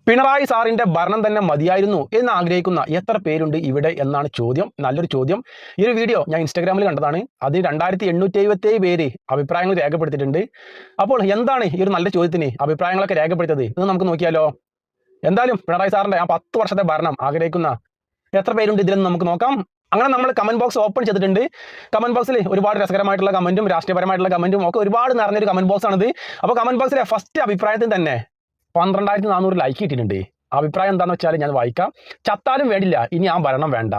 പിണറായി സാറിന്റെ ഭരണം തന്നെ മതിയായിരുന്നു എന്ന് ആഗ്രഹിക്കുന്ന എത്ര പേരുണ്ട് ഇവിടെ എന്നാണ് ചോദ്യം. നല്ലൊരു ചോദ്യം. ഈ ഒരു വീഡിയോ ഞാൻ ഇൻസ്റ്റാഗ്രാമിൽ കണ്ടതാണ്. അത് 2877 പേര് അഭിപ്രായങ്ങൾ രേഖപ്പെടുത്തിയിട്ടുണ്ട്. അപ്പോൾ എന്താണ് ഈ ഒരു നല്ല ചോദ്യത്തിന് അഭിപ്രായങ്ങളൊക്കെ രേഖപ്പെടുത്തിയത് എന്ന് നമുക്ക് നോക്കിയാലോ. എന്തായാലും പിണറായി സാറിന്റെ ആ 10 വർഷത്തെ ഭരണം ആഗ്രഹിക്കുന്ന എത്ര പേരുണ്ട് ഇതിലെന്ന് നമുക്ക് നോക്കാം. അങ്ങനെ നമ്മൾ കമന്റ് ബോക്സ് ഓപ്പൺ ചെയ്തിട്ടുണ്ട്. കമന്റ് ബോക്സിൽ ഒരുപാട് രസകരമായിട്ടുള്ള കമന്റും രാഷ്ട്രീയപരമായിട്ടുള്ള കമന്റും ഒക്കെ ഒരുപാട് നിറഞ്ഞൊരു കമന്റ് ബോക്സ് ആണിത്. അപ്പോൾ കമന്റ് ബോക്സിലെ ഫസ്റ്റ് അഭിപ്രായത്തിൽ തന്നെ 12,400 ലൈക്ക് കിട്ടിയിട്ടുണ്ട്. അഭിപ്രായം എന്താണെന്ന് വെച്ചാൽ ഞാൻ വായിക്കാം. ചത്താലും വേണ്ടില്ല ഇനി ആ ഭരണം വേണ്ട.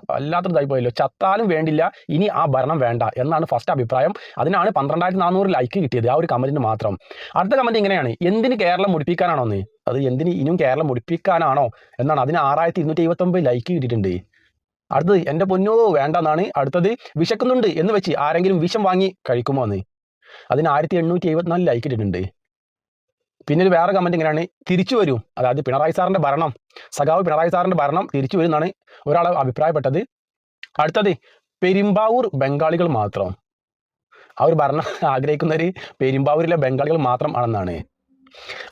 വല്ലാത്തൊരിതായി പോയല്ലോ. ചത്താലും വേണ്ടില്ല ഇനി ആ ഭരണം വേണ്ട എന്നാണ് ഫസ്റ്റ് അഭിപ്രായം. അതിനാണ് 12,400 ലൈക്ക് കിട്ടിയത്, ആ ഒരു കമന്റിന് മാത്രം. അടുത്ത കമന്റ് ഇങ്ങനെയാണ്: എന്തിന് കേരളം മുടിപ്പിക്കാനാണോന്ന്. അത് എന്തിന് ഇനിയും കേരളം മുടിപ്പിക്കാനാണോ എന്നാണ്. അതിന് 6,279 ലൈക്ക് കിട്ടിയിട്ടുണ്ട്. അടുത്തത് എൻ്റെ പൊന്നോ വേണ്ടെന്നാണ്. അടുത്തത് വിശക്കുന്നുണ്ട് എന്ന് വെച്ച് ആരെങ്കിലും വിഷം വാങ്ങി കഴിക്കുമോ എന്ന്. അതിന് 1,874 ലൈക്ക് ഇട്ടിട്ടുണ്ട്. പിന്നെ ഒരു വേറെ കമന്റ് ഇങ്ങനെയാണ്: തിരിച്ചു വരും. അതായത് പിണറായി സാറിന്റെ ഭരണം, സഖാവ് പിണറായി സാറിന്റെ ഭരണം തിരിച്ചു വരും എന്നാണ് ഒരാൾ അഭിപ്രായപ്പെട്ടത്. അടുത്തത് പെരുമ്പാവൂർ ബംഗാളികൾ മാത്രം. ആ ഒരു ഭരണം ആഗ്രഹിക്കുന്നവർ പെരുമ്പാവൂരിലെ ബംഗാളികൾ മാത്രം ആണെന്നാണ്.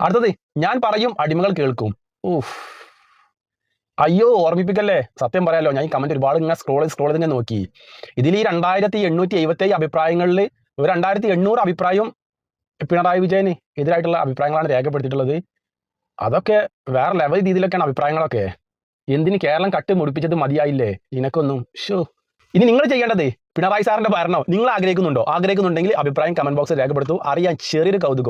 അടുത്തത് ഞാൻ പറയും അടിമകൾ കേൾക്കും. അയ്യോ ഓർമ്മിപ്പിക്കല്ലേ. സത്യം പറയാലോ, ഞാൻ ഈ കമന്റ് ഒരുപാട് ഇങ്ങനെ സ്ക്രോൾ ചെയ്ത് നോക്കി. ഇതിൽ ഈ 2,877 അഭിപ്രായങ്ങളിൽ ഒരു 2,800 അഭിപ്രായം പിണറായി വിജയന് എതിരായിട്ടുള്ള അഭിപ്രായങ്ങളാണ് രേഖപ്പെടുത്തിയിട്ടുള്ളത്. അതൊക്കെ വേറെ ലെവൽ രീതിയിലൊക്കെയാണ് അഭിപ്രായങ്ങളൊക്കെ. എന്തിന് കേരളം കട്ട് മുടിപ്പിച്ചത് മതിയായില്ലേ നിനക്കൊന്നും. ഇനി നിങ്ങൾ ചെയ്യേണ്ടത് പിണറായി സാറിന്റെ ഭരണം നിങ്ങൾ ആഗ്രഹിക്കുന്നുണ്ടെങ്കിൽ അഭിപ്രായം കമന്റ് ബോക്സിൽ രേഖപ്പെടുത്തൂ. അറിയാൻ ചെറിയൊരു കൗതുകം.